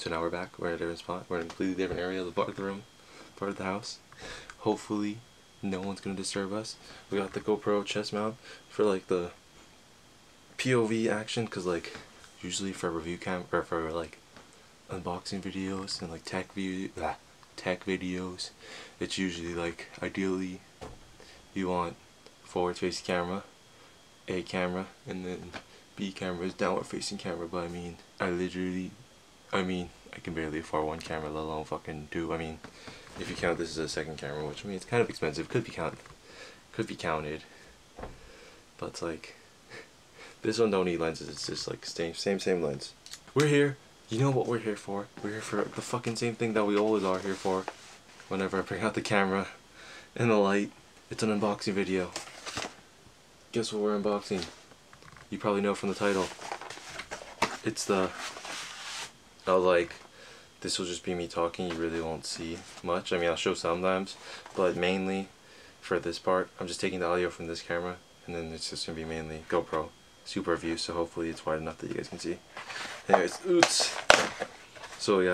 So now we're back. We're at a different spot. We're in a completely different area of the room, part of the house. Hopefully, no one's gonna disturb us. We got the GoPro chest mount for like the POV action, cause like usually for review cam or for like unboxing videos and like tech videos, it's usually like ideally you want forward facing camera, A camera, and then B camera is downward facing camera. But I mean I can barely afford one camera, let alone fucking two. I mean, if you count this as a second camera, which I mean it's kind of expensive, could be counted, but it's like this one don't need lenses. It's just like same lens. We're here. You know what we're here for? We're here for the fucking same thing that we always are here for. Whenever I bring out the camera and the light, it's an unboxing video. Guess what we're unboxing? You probably know from the title. It's the... this will just be me talking. You really won't see much. I mean, I'll show sometimes, but mainly for this part, I'm just taking the audio from this camera, and then it's just gonna be mainly GoPro super view. So hopefully it's wide enough that you guys can see. Anyways, oops. So we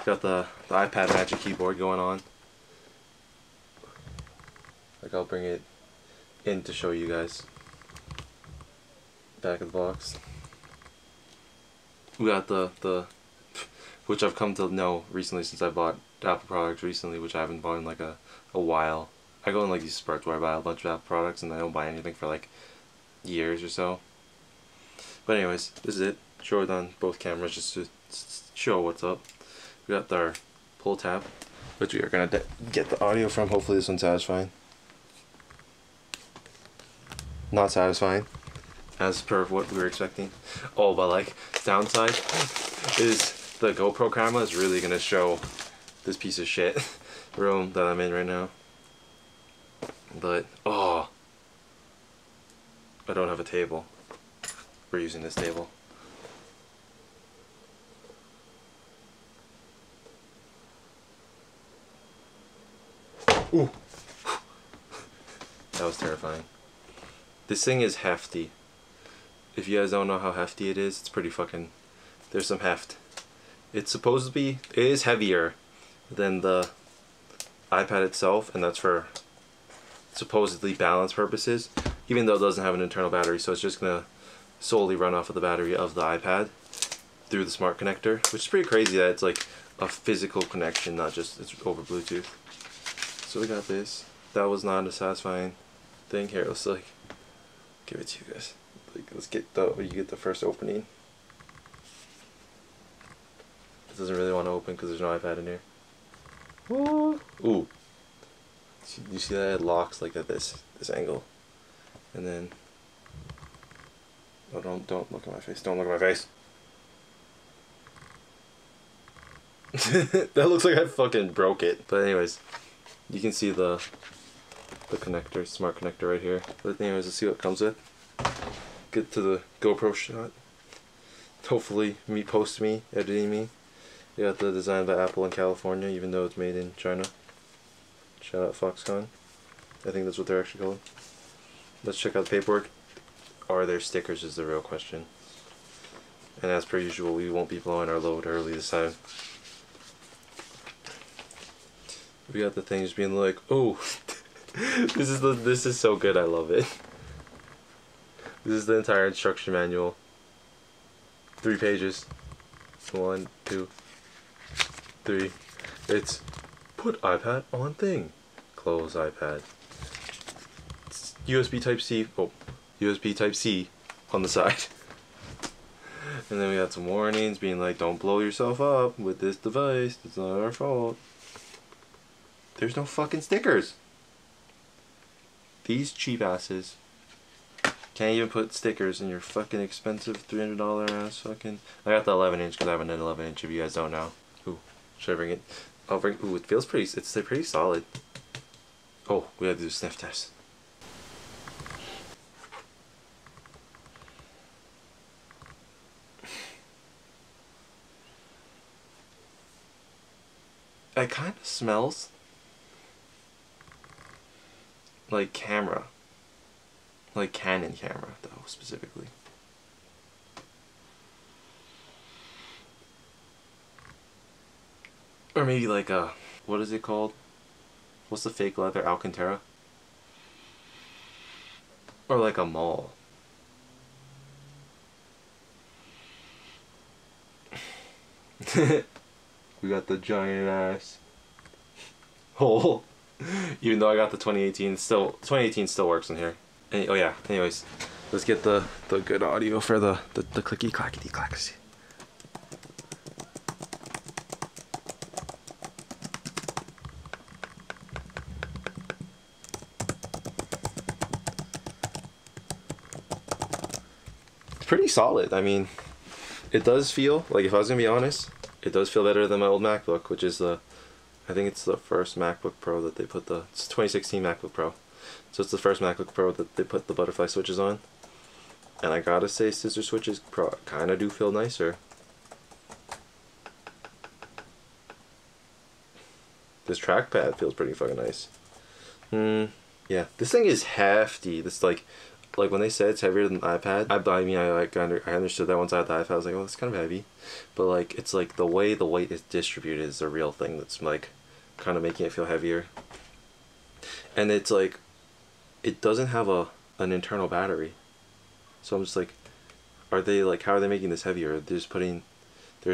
got the iPad Magic Keyboard going on. Like, I'll bring it in to show you guys. Back of the box. We got the which I've come to know recently, since I bought Apple products recently, which I haven't bought in like a while. I go in like these spurts where I buy a bunch of Apple products and I don't buy anything for like years or so. But anyways, this is it. Show it on both cameras just to show what's up. We got our pull tab, which we are gonna get the audio from. Hopefully this one's satisfying. Not satisfying, as per what we were expecting. Oh, but like, downside is the GoPro camera is really gonna show this piece of shit room that I'm in right now. But oh, I don't have a table. We're using this table. Ooh, that was terrifying. This thing is hefty. If you guys don't know how hefty it is, it's pretty fucking... There's some heft. It's supposed to be... It is heavier than the iPad itself, and that's for supposedly balance purposes, even though it doesn't have an internal battery, so it's just gonna solely run off of the battery of the iPad through the smart connector, which is pretty crazy that it's like a physical connection, not just it's over Bluetooth. So we got this. That was not a satisfying thing. Here, let's like give it to you guys. Like, let's get you get the first opening. It doesn't really want to open because there's no iPad in here. Ooh. You see that? It locks like at this angle, and then oh, don't look at my face. Don't look at my face. That looks like I fucking broke it. But anyways, you can see the connector, smart connector right here. But anyways, let's see what it comes with. Get to the GoPro shot. Hopefully editing me. You got the design by Apple in California, even though it's made in China. Shout out Foxconn. I think that's what they're actually called. Let's check out the paperwork. Are there stickers is the real question. And as per usual, we won't be blowing our load early this time. We got the thing just being like, oh, this is so good, I love it. This is the entire instruction manual. 3 pages. 1, 2, 3. It's put iPad on thing. Close iPad. It's USB Type-C. Oh, USB Type-C on the side. And then we got some warnings being like, don't blow yourself up with this device. It's not our fault. There's no fucking stickers. These cheap asses can't even put stickers in your fucking expensive $300 ass fucking... I got the 11-inch because I have an 11-inch if you guys don't know. Ooh, should I bring it? I'll bring... Ooh, it feels pretty... It's pretty solid. Oh, we gotta do a sniff test. It kind of smells like camera. Like Canon camera, though, specifically. Or maybe like a, what is it called? What's the fake leather? Alcantara? Or like a mall. We got the giant ass hole. Even though I got the 2018, still 2018 still works in here. Oh yeah. Anyways, let's get the good audio for the clicky clackety clackety. It's pretty solid. I mean, it does feel like, if I was gonna be honest, it does feel better than my old MacBook, which is the, I think it's the first MacBook Pro that they put the, it's 2016 MacBook Pro. So it's the first MacBook Pro that they put the butterfly switches on. And I gotta say, scissor switches kinda do feel nicer. This trackpad feels pretty fucking nice. Yeah, this thing is hefty. This like when they said it's heavier than the iPad, I mean, I understood that once I had the iPad. I was like, oh, it's kind of heavy. But like, it's like the way the weight is distributed is a real thing that's like kind of making it feel heavier. And it's like, it doesn't have an internal battery. So I'm just like, are they like, how are they making this heavier? They're just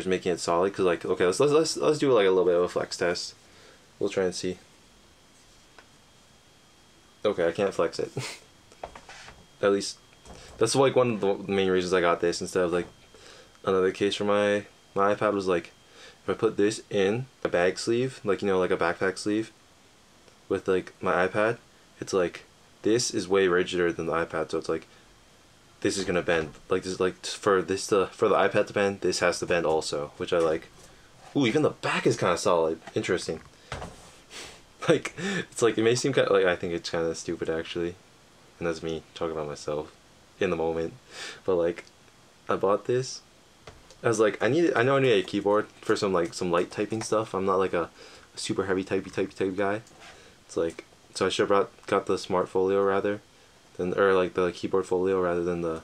making it solid. Cause like, okay, let's do like a little bit of a flex test. We'll try and see. Okay, I can't flex it. At least that's like one of the main reasons I got this instead of like another case for my iPad. Was like, if I put this in a bag sleeve, like, you know, like a backpack sleeve with like my iPad, it's like, this is way rigider than the iPad, so it's like, this is gonna bend. Like, this is like, for the iPad to bend, this has to bend also, which I like. Ooh, even the back is kind of solid. Interesting. Like, it's like, it may seem kind of like, I think it's kind of stupid actually, and that's me talking about myself in the moment. But like, I bought this. I was like, I know I need a keyboard for some light typing stuff. I'm not like a super heavy typey guy. It's like, so I should have got the Smart Folio rather than, or like the keyboard folio rather than the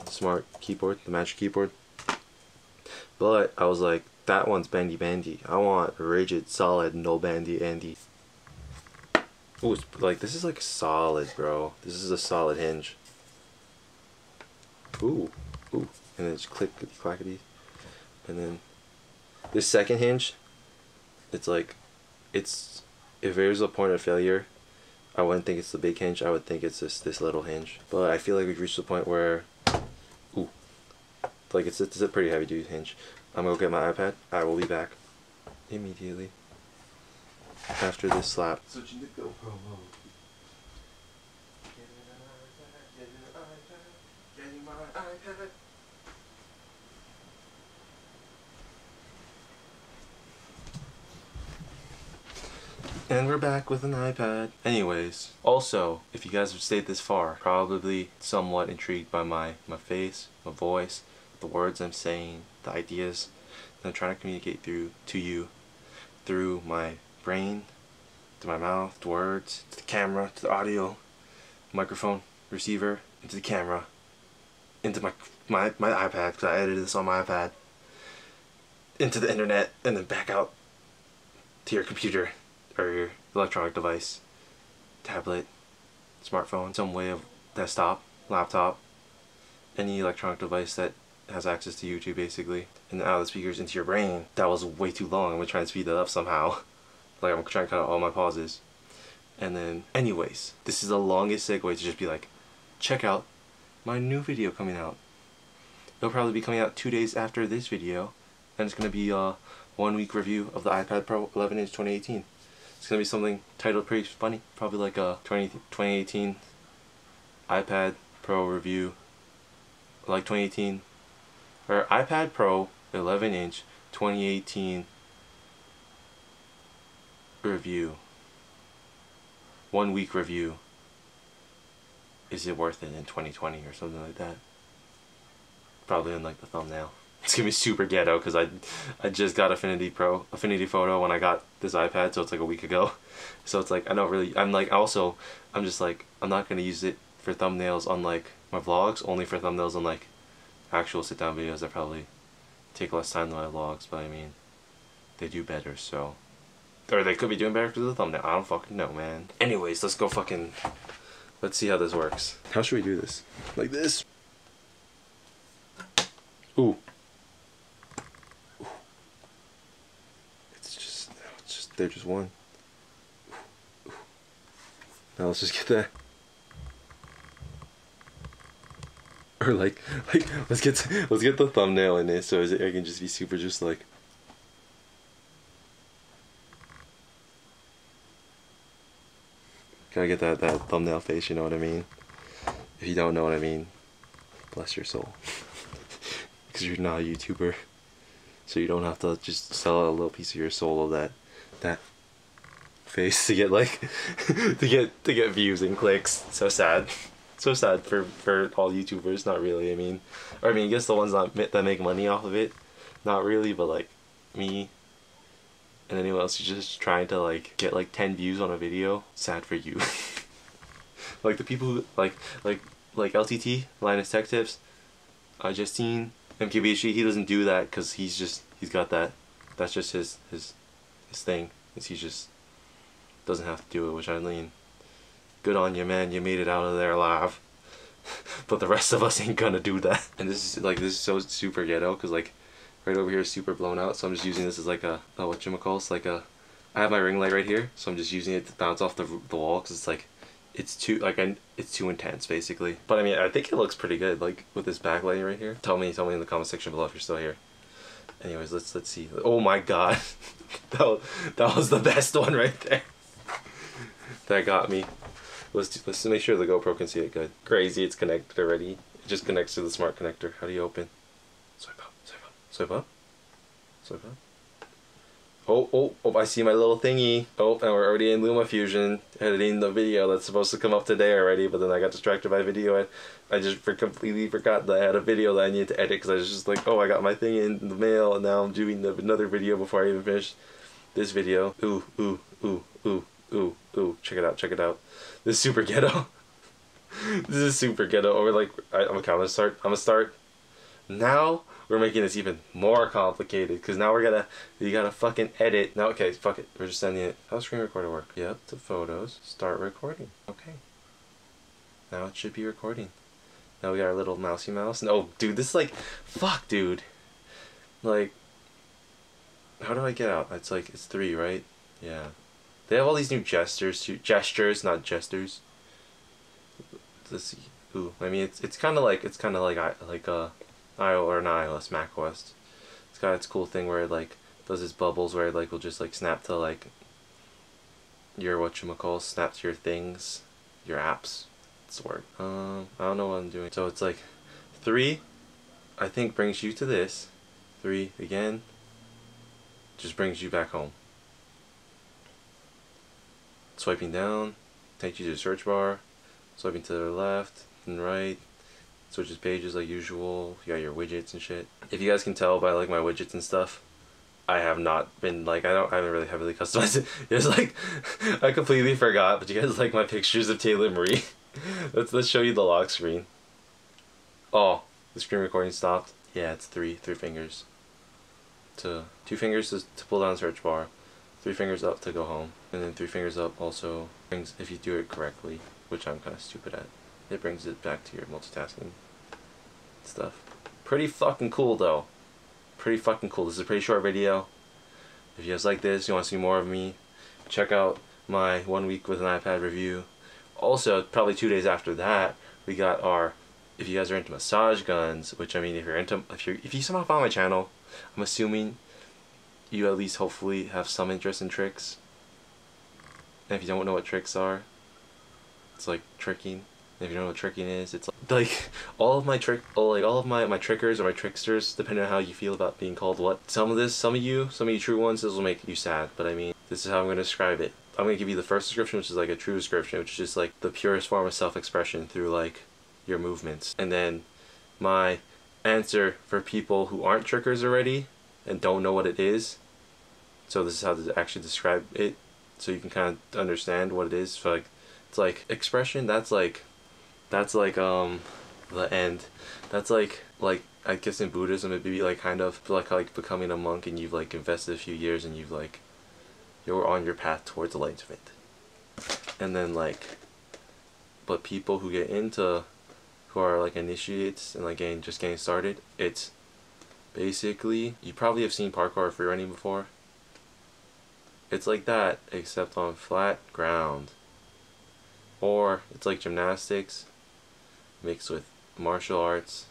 smart keyboard, the Magic Keyboard. But I was like, that one's bandy. I want rigid, solid, no bandy Andy. Ooh, like, this is like solid, bro. This is a solid hinge. Ooh, and then just clickety clackety. And then this second hinge, it's like, if there's a point of failure, I wouldn't think it's the big hinge. I would think it's just this little hinge. But I feel like we've reached the point where, ooh, like it's a pretty heavy duty hinge. I'm gonna go get my iPad. I will be back immediately after this slap. Switching to GoPro mode. Getting my iPad. And we're back with an iPad. Anyways, also, if you guys have stayed this far, probably somewhat intrigued by my face, my voice, the words I'm saying, the ideas that I'm trying to communicate to you through my brain, to my mouth, to words, to the camera, to the audio, microphone, receiver, into the camera, into my iPad, because I edited this on my iPad, into the internet, and then back out to your computer or your electronic device, tablet, smartphone, some way of desktop, laptop, any electronic device that has access to YouTube, basically, and out of the speakers into your brain. That was way too long. I'm gonna try and speed that up somehow. Like, I'm trying to cut out all my pauses. And then, anyways, this is the longest segue to just be like, check out my new video coming out. It'll probably be coming out 2 days after this video, and it's gonna be a 1 week review of the iPad Pro 11-inch 2018. It's gonna be something titled pretty funny, probably like a 2018 iPad Pro review, like 2018, or iPad Pro 11-inch 2018 review, 1 week review. Is it worth it in 2020 or something like that? Probably in like the thumbnail. It's gonna be super ghetto because I just got Affinity Photo when I got this iPad, so it's like a week ago. So it's like, I'm just like, I'm not gonna use it for thumbnails on like my vlogs, only for thumbnails on like actual sit down videos that probably take less time than my vlogs. But I mean, they do better, so. Or they could be doing better because of the thumbnail. I don't fucking know, man. Anyways, let's go fucking... Let's see how this works. How should we do this? Like this? Ooh. Ooh. It's just, they're just one. Ooh. Ooh. Now let's just get that. Or like let's get the thumbnail in it so I can just be super just like. Gotta get that thumbnail face, you know what I mean? If you don't know what I mean, bless your soul. Because you're not a YouTuber. So you don't have to just sell a little piece of your soul of that face to get like to get views and clicks. So sad. So sad for all YouTubers, not really, I mean I guess the ones that make money off of it, not really, but like me and anyone else who's just trying to like get like 10 views on a video, sad for you. Like the people who like LTT, Linus Tech Tips, Justine, MKBHD, he doesn't do that because he's got that's just his thing, is he just doesn't have to do it, which I mean, good on you, man, you made it out of there alive. But the rest of us ain't gonna do that. And this is so super ghetto because like right over here is super blown out, so I'm just using this as like a whatchamacallit, like a, I have my ring light right here, so I'm just using it to bounce off the wall because it's like, it's too intense basically. But I mean, I think it looks pretty good, like with this backlighting right here. Tell me in the comment section below if you're still here. Anyways, let's see. Oh my god. that was the best one right there. That got me. Let's make sure the GoPro can see it good. Crazy, it's connected already. It just connects to the smart connector. How do you open? Swipe up, swipe up, swipe up, swipe up. Oh, I see my little thingy. Oh, and we're already in LumaFusion editing the video that's supposed to come up today already, but then I got distracted by video. I just completely forgot that I had a video that I needed to edit because I was just like, oh, I got my thing in the mail and now I'm doing another video before I even finish this video. Ooh, check it out. This is super ghetto. This is super ghetto. Or like, I'm gonna start. Now we're making this even more complicated because now you gotta fucking edit. Now, okay, fuck it. We're just sending it. How's screen recorder work? Yep, to photos. Start recording. Okay. Now it should be recording. Now we got our little mousey mouse. No, dude, this is like, fuck, dude. Like, how do I get out? It's like, it's 3, right? Yeah. They have all these new gestures, not gestures. Let's see. Ooh, I mean, it's kind of like iOS, Mac OS. It's got its cool thing where it like does its bubbles where it like will just like snap to like your whatchamacallit, snap to your things, your apps. It's the word. I don't know what I'm doing. So it's like 3, I think brings you to this. 3 again, just brings you back home. Swiping down takes you to the search bar. Swiping to the left and right switches pages like usual. You got your widgets and shit. If you guys can tell by like my widgets and stuff, I have not been like, I haven't really heavily customized it. It's like I completely forgot, but you guys like my pictures of Taylor Marie. Let's show you the lock screen. Oh, the screen recording stopped. Yeah, it's 3 fingers. 2 fingers to pull down the search bar. 3 fingers up to go home, and then 3 fingers up also brings, if you do it correctly, which I'm kind of stupid at, it brings it back to your multitasking stuff. Pretty fucking cool though. Pretty fucking cool. This is a pretty short video. If you guys like this, you want to see more of me, check out my 1 week with an iPad review. Also, probably 2 days after that, we got our, if you guys are into massage guns, which I mean, if you somehow found my channel, I'm assuming you at least hopefully have some interest in tricks. And if you don't know what tricks are, it's like tricking. And if you don't know what tricking is, it's like all of my trickers or my tricksters, depending on how you feel about being called what. Some of you true ones, this will make you sad, but I mean, this is how I'm going to describe it. I'm going to give you the first description, which is like a true description, which is just like the purest form of self-expression through like your movements. And then my answer for people who aren't trickers already and don't know what it is. So this is how to actually describe it, so you can kind of understand what it is. So like, it's like expression. That's like the end. That's like I guess in Buddhism it'd be like kind of like becoming a monk, and you've like invested a few years and you're on your path towards enlightenment. And then like, but people who get into, who are like initiates and like just getting started, it's basically, you probably have seen parkour or free running before. It's like that, except on flat ground. Or it's like gymnastics mixed with martial arts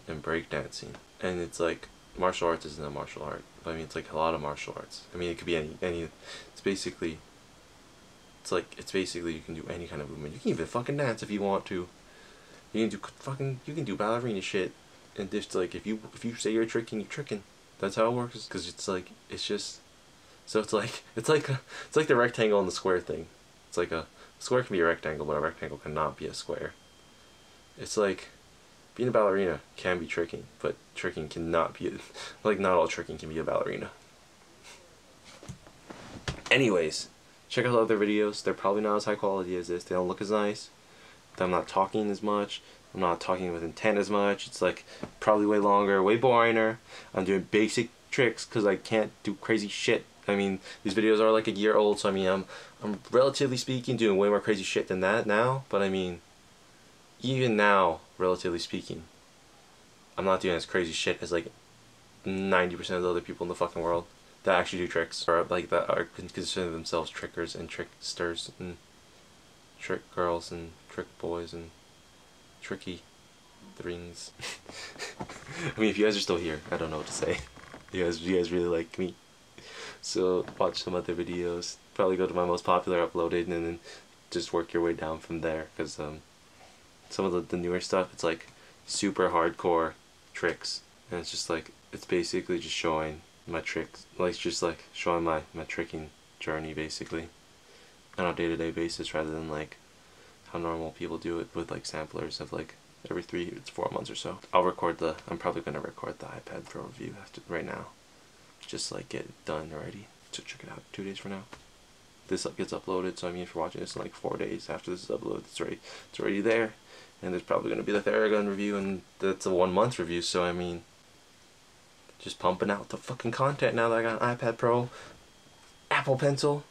and breakdancing. And it's like, martial arts isn't a martial art, but I mean it's like a lot of martial arts. I mean it could be any it's basically, it's basically you can do any kind of movement. You can even fucking dance if you want to. You can do ballerina shit. And just like, if you say you're tricking, you're tricking. That's how it works. Because it's like, it's just, so it's like the rectangle and the square thing. It's like a square can be a rectangle, but a rectangle cannot be a square. It's like, being a ballerina can be tricking, but tricking cannot be like, not all tricking can be a ballerina. Anyways, check out the other videos. They're probably not as high quality as this. They don't look as nice. I'm not talking as much. I'm not talking with intent as much. It's like probably way longer, way boringer. I'm doing basic tricks because I can't do crazy shit. I mean, these videos are like a year old, so I mean, I'm relatively speaking doing way more crazy shit than that now. But I mean, even now, relatively speaking, I'm not doing as crazy shit as like 90% of the other people in the fucking world that actually do tricks, or like that are consider themselves trickers and tricksters and trick girls and trick boys and tricky things. I mean, if you guys are still here, I don't know what to say. You guys really like me, so watch some other videos. Probably go to my most popular uploaded and then just work your way down from there, because some of the newer stuff, it's like super hardcore tricks, and it's just like, it's basically just showing my tricks, like just like showing my tricking journey basically on a day-to-day basis, rather than like how normal people do it with like samplers of like every 4 months or so. I'm probably gonna record the iPad Pro review right now, just like get it done already. So check it out. 2 days from now, this gets uploaded. So I mean, if you're watching this in like 4 days after this is uploaded, it's already there. And there's probably gonna be the Theragun review, and that's a 1 month review. So I mean, just pumping out the fucking content now that I got an iPad Pro, Apple Pencil,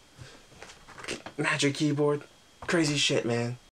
Magic Keyboard, crazy shit, man.